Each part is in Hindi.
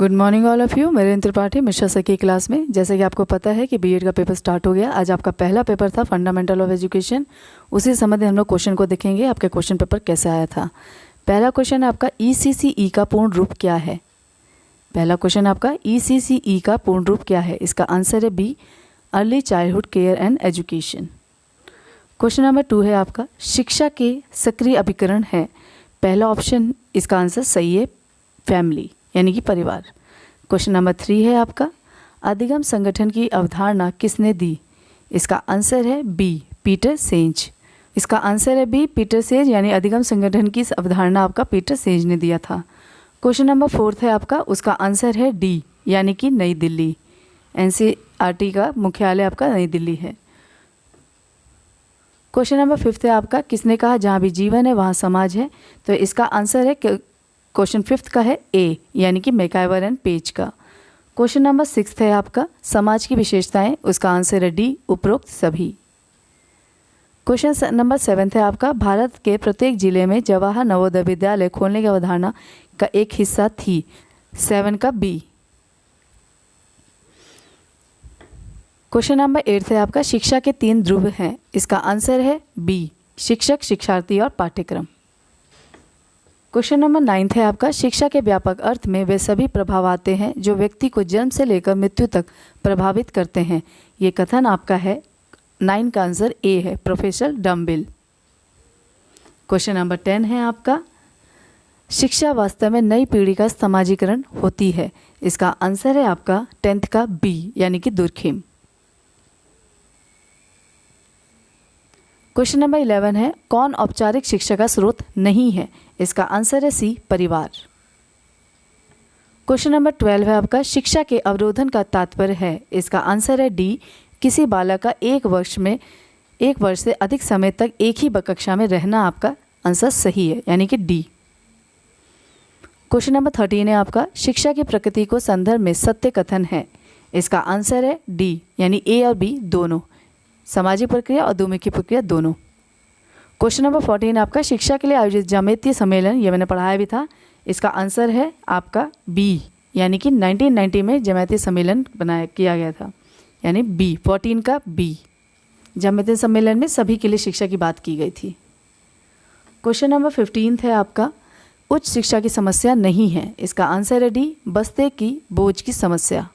Good morning all of you. मेरे त्रिपाठी मिश्रा सर की क्लास में जैसे कि आपको पता है कि बीएड का पेपर स्टार्ट हो गया। आज आपका पहला पेपर था फंडामेंटल ऑफ एजुकेशन। उसी संबंधित हम लोग क्वेश्चन को देखेंगे आपके क्वेश्चन पेपर कैसे आया था। पहला क्वेश्चन है आपका ECCE का पूर्ण रूप क्या है। पहला क्वेश्चन आपका ECCE का पूर्ण रूप क्या है। इसका आंसर है B, early childhood care and education. Question number 2 है आपका शिक्षा के सक्रिय अभिकरण है। पहला ऑप्शन इसका आंसर सही है, फैमिली यानी कि परिवार। क्वेश्चन नंबर 3 है आपका अधिगम संगठन की अवधारणा किसने दी। इसका आंसर है बी, पीटर सेंज। इसका आंसर है बी, पीटर सेंज यानी अधिगम संगठन की अवधारणा आपका पीटर सेंज ने दिया था। क्वेश्चन नंबर 4 है आपका, उसका आंसर है डी यानी कि नई दिल्ली। NCERT का मुख्यालय आपका नई दिल्ली है। क्वेश्चन नंबर 5 है आपका किसने कहा जहाँ भी जीवन है वहाँ समाज है। तो इसका आंसर है क्वेश्चन 5 का है ए यानी कि मैकाइवर एंड पेज का। क्वेश्चन नंबर 6 है आपका समाज की विशेषताएं। उसका आंसर है डी, उपरोक्त सभी। क्वेश्चन नंबर 7 है आपका भारत के प्रत्येक जिले में जवाहर नवोदय विद्यालय खोलने की अवधारणा का एक हिस्सा थी। 7 का बी। क्वेश्चन नंबर 8 है आपका शिक्षा के 3 ध्रुव हैं। इसका आंसर है बी, शिक्षक, शिक्षार्थी और पाठ्यक्रम। क्वेश्चन नंबर 9 है आपका शिक्षा के व्यापक अर्थ में वे सभी प्रभाव आते हैं जो व्यक्ति को जन्म से लेकर मृत्यु तक प्रभावित करते हैं। ये कथन आपका है 9 का आंसर ए है, प्रोफेसर डम्बिल। क्वेश्चन नंबर 10 है आपका शिक्षा वास्तव में नई पीढ़ी का समाजीकरण होती है। इसका आंसर है आपका 10th का बी यानी कि दुर्खेम। क्वेश्चन नंबर 11 है कौन औपचारिक शिक्षा का स्रोत नहीं है। इसका आंसर है सी, परिवार। क्वेश्चन नंबर 12 है आपका शिक्षा के अवरोधन का तात्पर्य है। इसका आंसर है डी, किसी बालक का 1 वर्ष से अधिक समय तक एक ही कक्षा में रहना। आपका आंसर सही है यानी कि डी। क्वेश्चन नंबर 13 है आपका शिक्षा की प्रकृति को संदर्भ में सत्य कथन है। इसका आंसर है डी यानी ए और बी दोनों, सामाजिक प्रक्रिया और द्विमुखी प्रक्रिया दोनों। क्वेश्चन नंबर 14 आपका शिक्षा के लिए आयोजित जामेतीय सम्मेलन, ये मैंने पढ़ाया भी था। इसका आंसर है आपका बी यानी कि 1990 में जामेतीय सम्मेलन किया गया था यानी बी, 14 का बी। जामेतीय सम्मेलन में सभी के लिए शिक्षा की बात की गई थी। क्वेश्चन नंबर 15 है आपका उच्च शिक्षा की समस्या नहीं है। इसका आंसर है डी, बस्ते की बोझ की समस्या।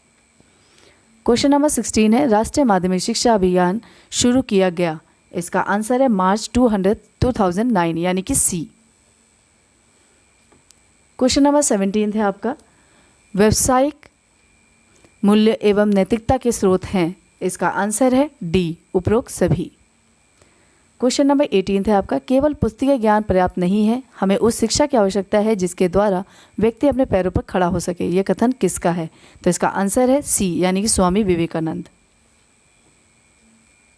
क्वेश्चन नंबर 16 है राष्ट्रीय माध्यमिक शिक्षा अभियान शुरू किया गया। इसका आंसर है मार्च 2009 यानी कि सी। क्वेश्चन नंबर 17 है आपका व्यावसायिक मूल्य एवं नैतिकता के स्रोत हैं। इसका आंसर है डी, उपरोक्त सभी। क्वेश्चन नंबर 18 है आपका केवल पुस्तकीय ज्ञान पर्याप्त नहीं है, हमें उस शिक्षा की आवश्यकता है जिसके द्वारा व्यक्ति अपने पैरों पर खड़ा हो सके। यह कथन किसका है। तो इसका आंसर है सी यानी कि स्वामी विवेकानंद।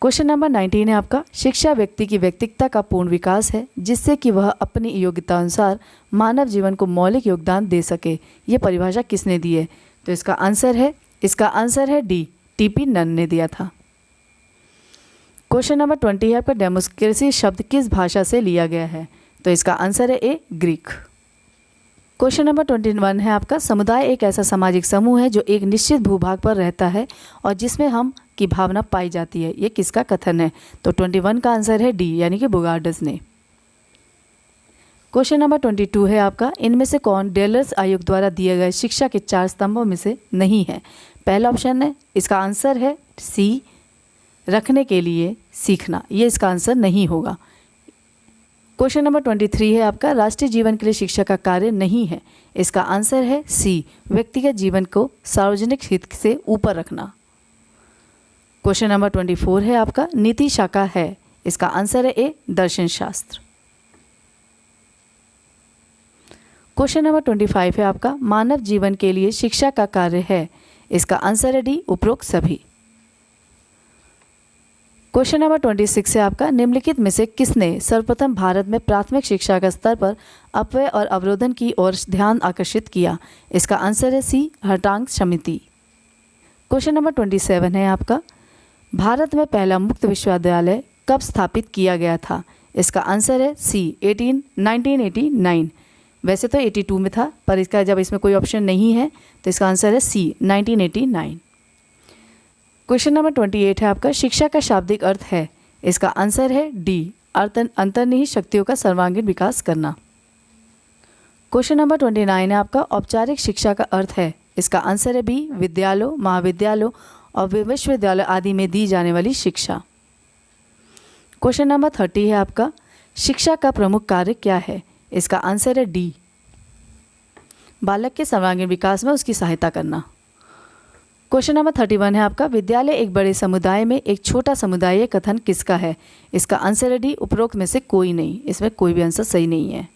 क्वेश्चन नंबर 19 है आपका शिक्षा व्यक्ति की व्यक्तित्व का पूर्ण विकास है जिससे कि वह अपनी योग्यता अनुसार मानव जीवन को मौलिक योगदान दे सके। ये परिभाषा किसने दी है। तो इसका आंसर है डी, TP नन ने दिया था। क्वेश्चन नंबर 20 है आपका डेमोक्रेसी शब्द किस भाषा से लिया गया है। तो इसका आंसर है ए, ग्रीक। क्वेश्चन नंबर 21 है आपका समुदाय एक ऐसा सामाजिक समूह है जो एक निश्चित भूभाग पर रहता है और जिसमें हम की भावना पाई जाती है। ये किसका कथन है। तो 21 का आंसर है डी यानी कि बोगार्डस ने। क्वेश्चन नंबर 22 है आपका इनमें से कौन डेलर्स आयोग द्वारा दिए गए शिक्षा के 4 स्तंभों में से नहीं है। पहला ऑप्शन है, इसका आंसर है सी, रखने के लिए सीखना। ये इसका आंसर नहीं होगा। क्वेश्चन नंबर 23 है आपका राष्ट्रीय जीवन के लिए शिक्षा का कार्य नहीं है। इसका आंसर है सी, व्यक्तिगत जीवन को सार्वजनिक हित से ऊपर रखना। क्वेश्चन नंबर 24 है आपका नीति शाखा है। इसका आंसर है ए, दर्शन शास्त्र। क्वेश्चन नंबर 25 है आपका मानव जीवन के लिए शिक्षा का कार्य है। इसका आंसर है डी, उपरोक्त सभी। क्वेश्चन नंबर 26 है आपका निम्नलिखित में से किसने सर्वप्रथम भारत में प्राथमिक शिक्षा के स्तर पर अपव्यय और अवरोधन की ओर ध्यान आकर्षित किया। इसका आंसर है सी, हर्टांग समिति। क्वेश्चन नंबर 27 है आपका भारत में पहला मुक्त विश्वविद्यालय कब स्थापित किया गया था। इसका आंसर है सी, 1989 वैसे तो 82 में था, पर इसका जब इसमें कोई ऑप्शन नहीं है तो इसका आंसर है सी 1989। क्वेश्चन नंबर 28 है आपका, शिक्षा का शाब्दिक अर्थ है। इसका आंसर है डी अंतर्निहित शक्तियों का सर्वांगीण विकास करना। क्वेश्चन नंबर 29 है आपका, औपचारिक शिक्षा का अर्थ है। इसका आंसर है बी विद्यालयों, महाविद्यालयों और विश्वविद्यालय आदि में दी जाने वाली शिक्षा। क्वेश्चन नंबर 30 है आपका, शिक्षा का प्रमुख कार्य क्या है। इसका आंसर है डी बालक के सर्वांगीण विकास में उसकी सहायता करना। क्वेश्चन नंबर 31 है आपका, विद्यालय एक बड़े समुदाय में एक छोटा समुदाय कथन किसका है। इसका आंसर है डी उपरोक्त में से कोई नहीं। इसमें कोई भी आंसर सही नहीं है।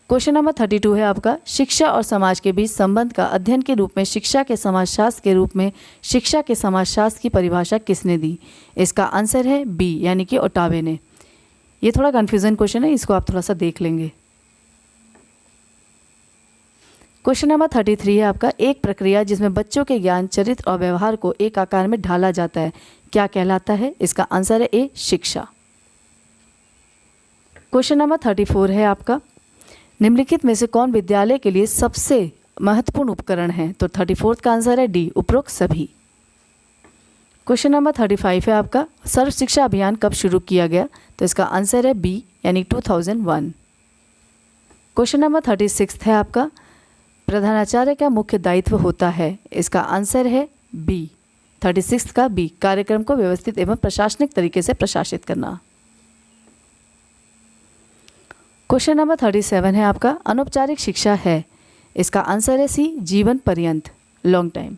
क्वेश्चन नंबर 32 है आपका, शिक्षा और समाज के बीच संबंध का अध्ययन के रूप में शिक्षा के समाजशास्त्र के रूप में शिक्षा के समाजशास्त्र की परिभाषा किसने दी। इसका आंसर है बी यानी कि ओटावे ने। ये थोड़ा कन्फ्यूजन क्वेश्चन है, इसको आप थोड़ा सा देख लेंगे। क्वेश्चन नंबर 33 है आपका, एक प्रक्रिया जिसमें बच्चों के ज्ञान, चरित्र और व्यवहार को एक आकार में ढाला जाता है क्या कहलाता है। इसका आंसर है ए शिक्षा। क्वेश्चन नंबर 34 है आपका, निम्नलिखित में से कौन विद्यालय के लिए सबसे महत्वपूर्ण उपकरण है। तो 34 का आंसर है डी उपरोक्त सभी। क्वेश्चन नंबर 35 है आपका, सर्व शिक्षा अभियान कब शुरू किया गया। तो इसका आंसर है बी यानी 2001। क्वेश्चन नंबर 36 है आपका, प्रधानाचार्य का मुख्य दायित्व होता है। इसका आंसर है बी 36 का बी, कार्यक्रम को व्यवस्थित एवं प्रशासनिक तरीके से प्रशासित करना। क्वेश्चन नंबर 37 है आपका, अनौपचारिक शिक्षा है। इसका आंसर है सी जीवन पर्यंत, लॉन्ग टाइम।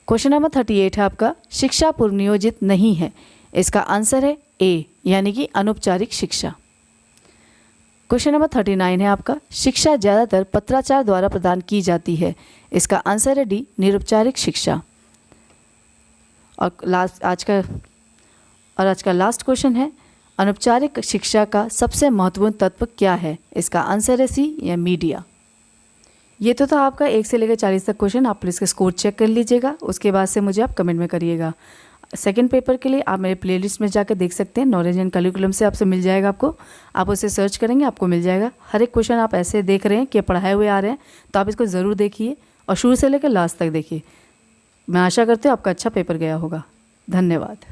क्वेश्चन नंबर 38 है आपका, शिक्षा पूर्व नियोजित नहीं है। इसका आंसर है ए यानी कि अनौपचारिक शिक्षा। क्वेश्चन नंबर 39 है आपका, शिक्षा ज़्यादातर पत्राचार द्वारा प्रदान की जाती है। इसका आंसर है डी निरौपचारिक शिक्षा। और आज का लास्ट क्वेश्चन है, अनौपचारिक शिक्षा का सबसे महत्वपूर्ण तत्व क्या है। इसका आंसर है सी या मीडिया। ये तो था आपका 1 से लेकर 40 तक क्वेश्चन। आप इसके स्कोर चेक कर लीजिएगा, उसके बाद से मुझे आप कमेंट में करिएगा। सेकंड पेपर के लिए आप मेरे प्लेलिस्ट में जाकर देख सकते हैं, नॉलेज एंड करिकुलम से आपसे मिल जाएगा आपको। आप उसे सर्च करेंगे आपको मिल जाएगा। हर एक क्वेश्चन आप ऐसे देख रहे हैं कि पढ़ाए हुए आ रहे हैं, तो आप इसको ज़रूर देखिए और शुरू से लेकर लास्ट तक देखिए। मैं आशा करती हूँ आपका अच्छा पेपर गया होगा। धन्यवाद।